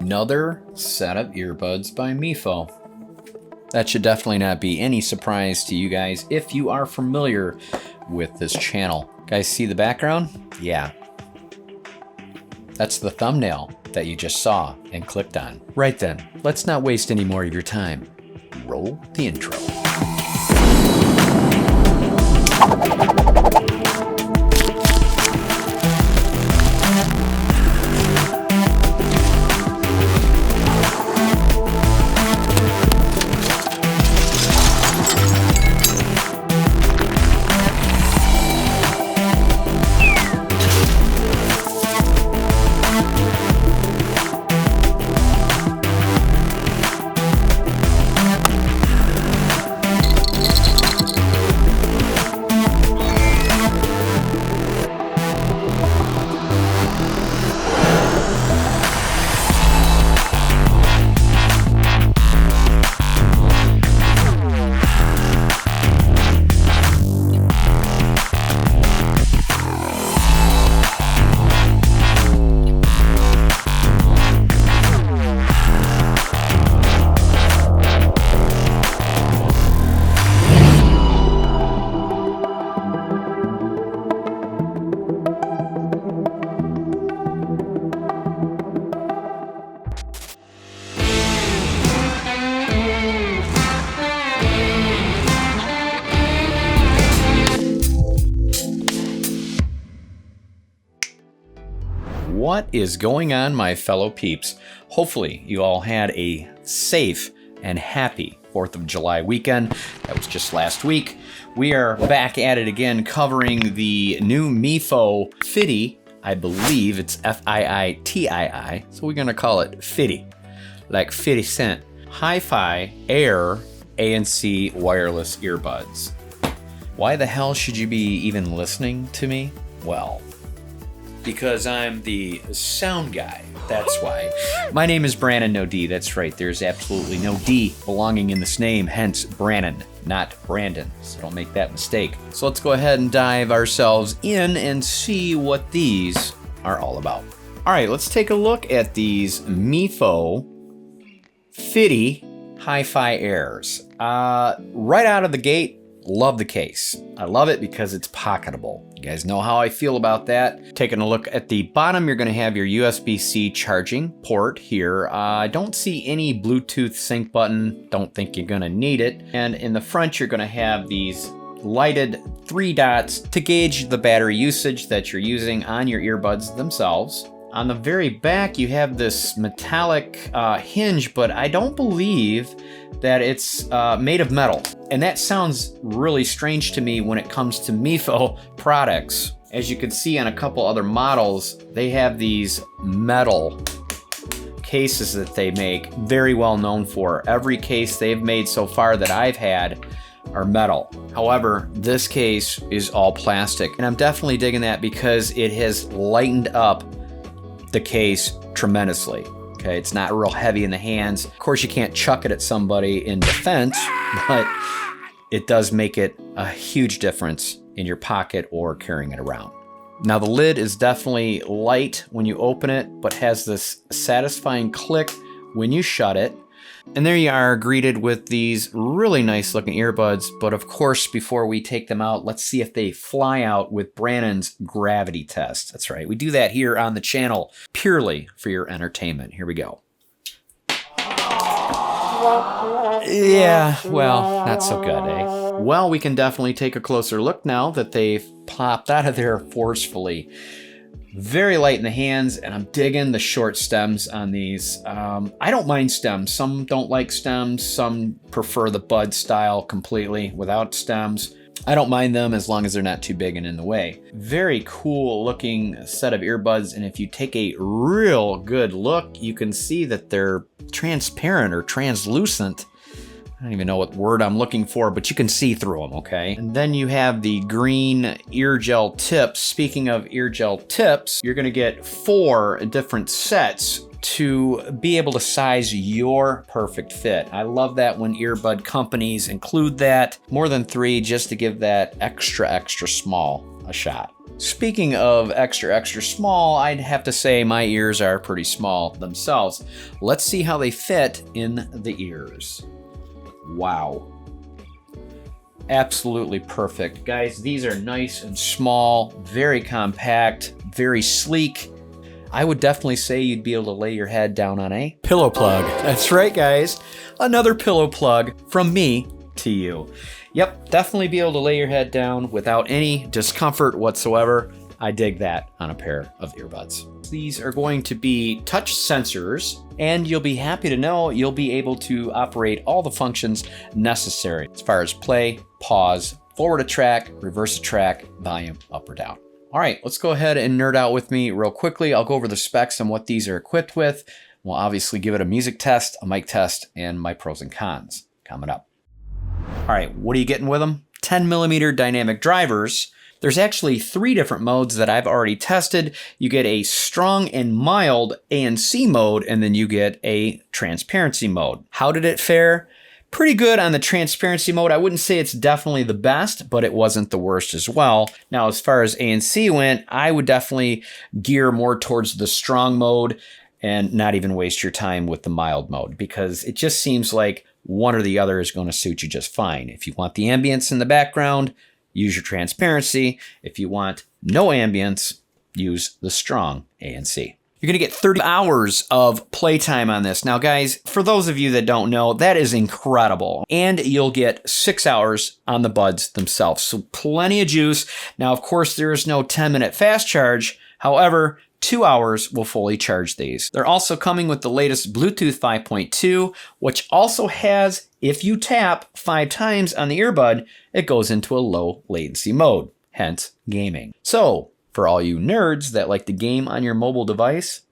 Another set of earbuds by Mifo. That should definitely not be any surprise to you guys if you are familiar with this channel. Guys, see the background? Yeah. That's the thumbnail that you just saw and clicked on. Right then, let's not waste any more of your time. Roll the intro. What is going on, my fellow peeps? Hopefully you all had a safe and happy 4th of July weekend. That was just last week. We are back at it again, covering the new Mifo FiiTii. I believe it's FiiTii, so we're gonna call it FiiTii, like 50 Cent. HiFi Air ANC wireless earbuds. Why the hell should you be even listening to me? Well, because I'm the sound guy, that's why. My name is Brannon No D, that's right, there's absolutely no D belonging in this name, hence Brannon, not Brandon, so don't make that mistake. So let's go ahead and dive ourselves in and see what these are all about. All right, let's take a look at these Mifo FiiTii HiFi Airs. Right out of the gate, love the case. I love it because it's pocketable. You guys know how I feel about that. Taking a look at the bottom, you're gonna have your USB-C charging port here. I don't see any Bluetooth sync button. Don't think you're gonna need it. And in the front, you're gonna have these lighted 3 dots to gauge the battery usage that you're using on your earbuds themselves. On the very back, you have this metallic hinge, but I don't believe that it's made of metal. And that sounds really strange to me when it comes to Mifo products. As you can see on a couple other models, they have these metal cases that they make, very well known for. Every case they've made so far that I've had are metal. However, this case is all plastic. And I'm definitely digging that because it has lightened up the case tremendously. Okay, it's not real heavy in the hands. Of course, you can't chuck it at somebody in defense, but it does make it a huge difference in your pocket or carrying it around. Now, the lid is definitely light when you open it, but has this satisfying click when you shut it. And there you are, greeted with these really nice looking earbuds. But of course, before we take them out, let's see if they fly out with Brannon's gravity test. That's right, we do that here on the channel purely for your entertainment. Here we go. Yeah, well, not so good, eh? Well, we can definitely take a closer look now that they've popped out of there forcefully. Very light in the hands, and I'm digging the short stems on these. I don't mind stems. Some don't like stems. Some prefer the bud style completely without stems. I don't mind them as long as they're not too big and in the way. Very cool looking set of earbuds, and if you take a real good look, you can see that they're transparent or translucent. I don't even know what word I'm looking for, but you can see through them, okay? And then you have the green ear gel tips. Speaking of ear gel tips, you're gonna get 4 different sets to be able to size your perfect fit. I love that when earbud companies include that. More than 3 just to give that extra small. a shot. Speaking of extra, extra small, I'd have to say my ears are pretty small themselves. Let's see how they fit in the ears. Wow. Absolutely perfect. Guys, these are nice and small, very compact, very sleek. I would definitely say you'd be able to lay your head down on a pillow plug. That's right, guys. Another pillow plug from me to you. Yep, definitely be able to lay your head down without any discomfort whatsoever. I dig that on a pair of earbuds. These are going to be touch sensors, and you'll be happy to know you'll be able to operate all the functions necessary as far as play, pause, forward a track, reverse a track, volume up or down. All right, let's go ahead and nerd out with me real quickly. I'll go over the specs and what these are equipped with. We'll obviously give it a music test, a mic test, and my pros and cons coming up. All right, what are you getting with them? 10mm dynamic drivers. There's actually 3 different modes that I've already tested. You get a strong and mild ANC mode, and then you get a transparency mode. How did it fare? Pretty good on the transparency mode. I wouldn't say it's definitely the best, but it wasn't the worst as well. Now, as far as ANC went, I would definitely gear more towards the strong mode and not even waste your time with the mild mode, because it just seems like one or the other is going to suit you just fine. If you want the ambience in the background, use your transparency. If you want no ambience, use the strong ANC. You're going to get 30 hours of playtime on this. Now, guys, for those of you that don't know, that is incredible. And you'll get 6 hours on the buds themselves. So plenty of juice. Now, of course, there is no 10-minute fast charge. However, 2 hours will fully charge these. They're also coming with the latest Bluetooth 5.2, which also has, if you tap 5 times on the earbud, it goes into a low latency mode, hence gaming. So, for all you nerds that like to game on your mobile device,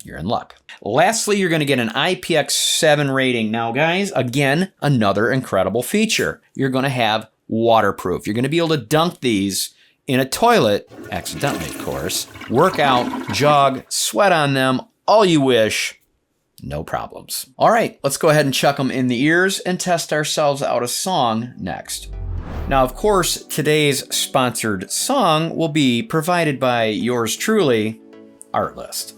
you're in luck. Lastly, you're going to get an IPX7 rating. Now, guys, again, another incredible feature. You're going to have waterproof. You're going to be able to dunk these in a toilet, accidentally, of course, work out, jog, sweat on them, all you wish, no problems. All right, let's go ahead and chuck them in the ears and test ourselves out a song next. Now, of course, today's sponsored song will be provided by yours truly, ARTLIST.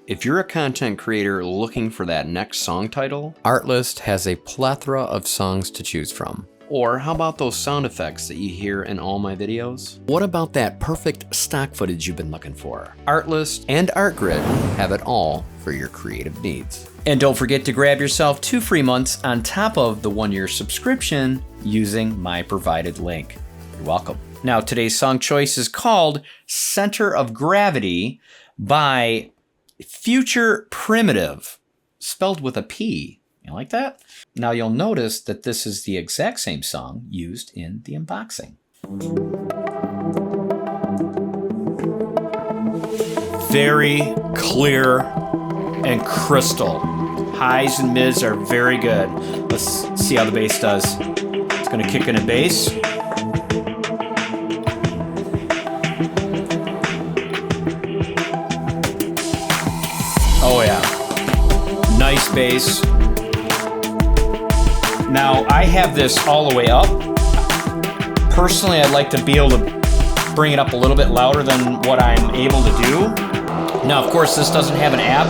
If you're a content creator looking for that next song title, ARTLIST has a plethora of songs to choose from. Or how about those sound effects that you hear in all my videos? What about that perfect stock footage you've been looking for? ARTLIST and ARTGRID have it all for your creative needs. And don't forget to grab yourself 2 free months on top of the 1-year subscription using my provided link. You're welcome. Now, today's song choice is called Center of Gravity by Future Primitive, spelled with a P. You like that? Now you'll notice that this is the exact same song used in the unboxing. Very clear and crystal. Highs and mids are very good. Let's see how the bass does. It's going to kick in a bass. Oh yeah. Nice bass. Now, I have this all the way up. Personally, I'd like to be able to bring it up a little bit louder than what I'm able to do. Now, of course, this doesn't have an app.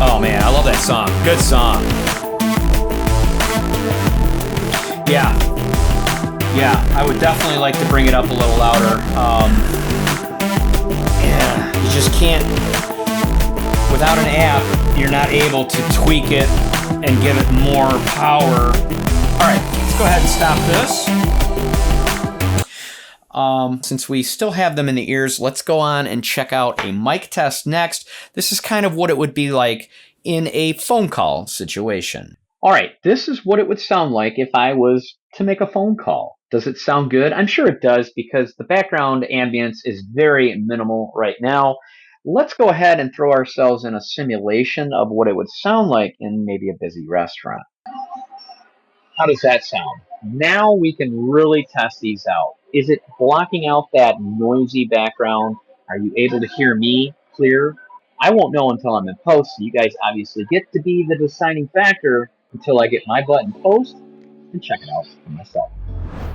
Oh man, I love that song. Good song. Yeah, I would definitely like to bring it up a little louder. Yeah, you just can't, without an app, you're not able to tweak it and give it more power. All right, let's go ahead and stop this. Since we still have them in the ears, let's go on and check out a mic test next. This is kind of what it would be like in a phone call situation. All right, this is what it would sound like if I was to make a phone call. Does it sound good? I'm sure it does, because the background ambience is very minimal right now. Let's go ahead and throw ourselves in a simulation of what it would sound like in maybe a busy restaurant. How does that sound? Now we can really test these out. Is it blocking out that noisy background? Are you able to hear me clear? I won't know until I'm in post, so you guys obviously get to be the deciding factor until I get my butt in post. and check it out for myself.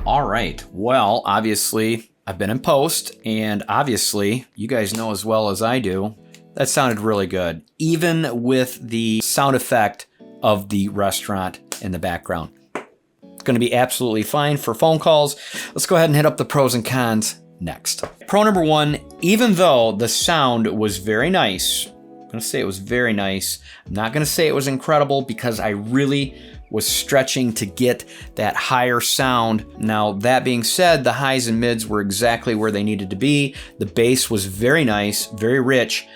All right. Well, obviously, I've been in post, and obviously, you guys know as well as I do, that sounded really good, even with the sound effect of the restaurant in the background. It's going to be absolutely fine for phone calls. Let's go ahead and hit up the pros and cons next. Pro number one, even though the sound was very nice, I'm going to say it was very nice. I'm not going to say it was incredible because I really was stretching to get that higher sound. Now, that being said, the highs and mids were exactly where they needed to be. The bass was very nice, very rich.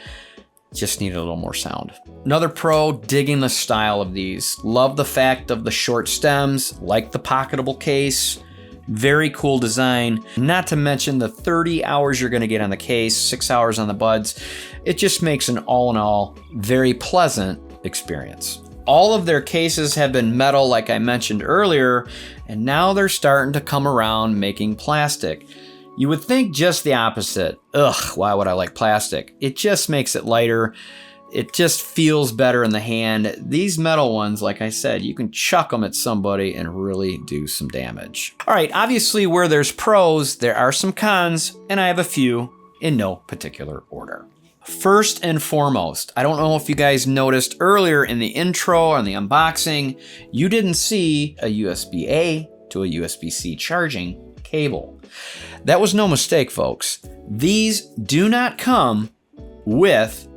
Just needed a little more sound. Another pro, digging the style of these. Love the fact of the short stems, like the pocketable case. Very cool design. Not to mention the 30 hours you're gonna get on the case, 6 hours on the buds. It just makes an all in all very pleasant experience. All of their cases have been metal, like I mentioned earlier, and now they're starting to come around making plastic. You would think just the opposite. Ugh, why would I like plastic? It just makes it lighter. It just feels better in the hand. These metal ones, like I said, you can chuck them at somebody and really do some damage. All right, obviously where there's pros, there are some cons, and I have a few in no particular order. First and foremost, I don't know if you guys noticed earlier in the intro or in the unboxing, you didn't see a USB-A to a USB-C charging cable. That was no mistake, folks. These do not come with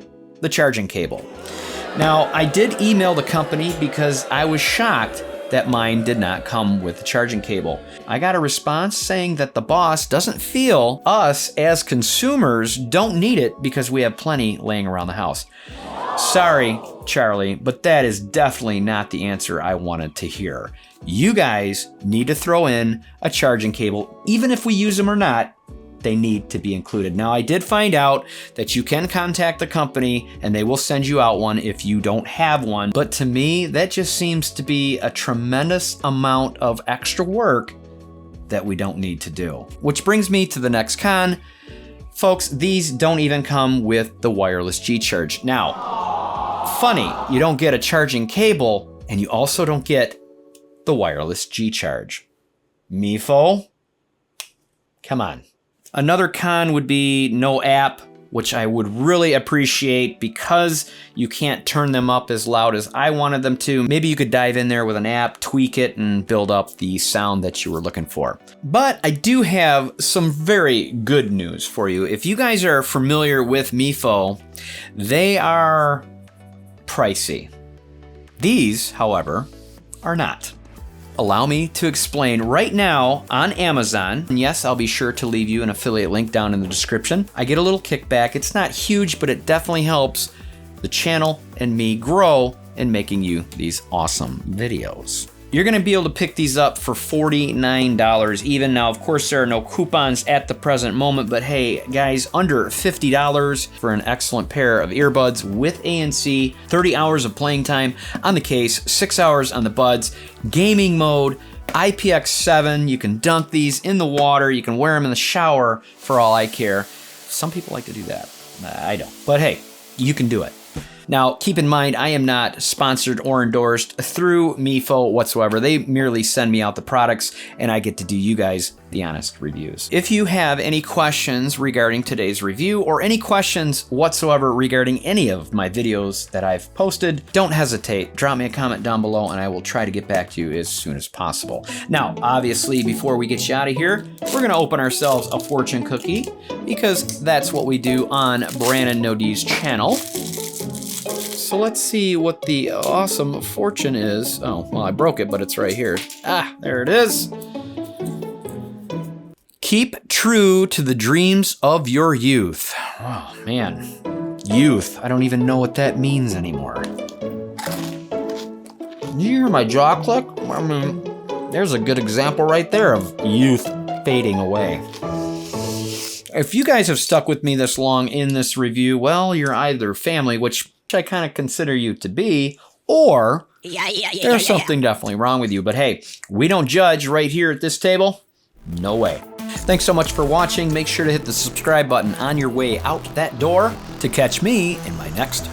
the charging cable. Now, I did email the company because I was shocked that mine did not come with the charging cable. I got a response saying that the boss doesn't feel us as consumers don't need it because we have plenty laying around the house. Sorry, Charlie, but that is definitely not the answer I wanted to hear. You guys need to throw in a charging cable. Even if we use them or not, they need to be included. Now, I did find out that you can contact the company and they will send you out one if you don't have one. But to me, that just seems to be a tremendous amount of extra work that we don't need to do. Which brings me to the next con. Folks, these don't even come with the wireless G-Charge. Now, funny, you don't get a charging cable and you also don't get the wireless G-Charge. Mifo? Come on. Another con would be no app, which I would really appreciate because you can't turn them up as loud as I wanted them to. Maybe you could dive in there with an app, tweak it, and build up the sound that you were looking for. But I do have some very good news for you. If you guys are familiar with Mifo, they are pricey. These, however, are not. Allow me to explain right now on Amazon. And yes, I'll be sure to leave you an affiliate link down in the description. I get a little kickback. It's not huge, but it definitely helps the channel and me grow in making you these awesome videos. You're gonna be able to pick these up for $49 even. Now, of course, there are no coupons at the present moment, but hey, guys, under $50 for an excellent pair of earbuds with ANC, 30 hours of playing time on the case, 6 hours on the buds, gaming mode, IPX7, you can dunk these in the water, you can wear them in the shower for all I care. Some people like to do that. I don't, but hey, you can do it. Now, keep in mind, I am not sponsored or endorsed through Mifo whatsoever. They merely send me out the products and I get to do you guys the honest reviews. If you have any questions regarding today's review or any questions whatsoever regarding any of my videos that I've posted, don't hesitate. Drop me a comment down below and I will try to get back to you as soon as possible. Now, obviously, before we get you out of here, we're gonna open ourselves a fortune cookie because that's what we do on Brannon No's channel. So let's see what the awesome fortune is. Oh, well, I broke it, but it's right here. Ah, there it is. Keep true to the dreams of your youth. Oh, man. Youth. I don't even know what that means anymore. Did you hear my jaw click? I mean, there's a good example right there of youth fading away. If you guys have stuck with me this long in this review, well, you're either family, which I kind of consider you to be, or there's something definitely wrong with you. But hey, we don't judge right here at this table. No way. Thanks so much for watching. Make sure to hit the subscribe button on your way out that door to catch me in my next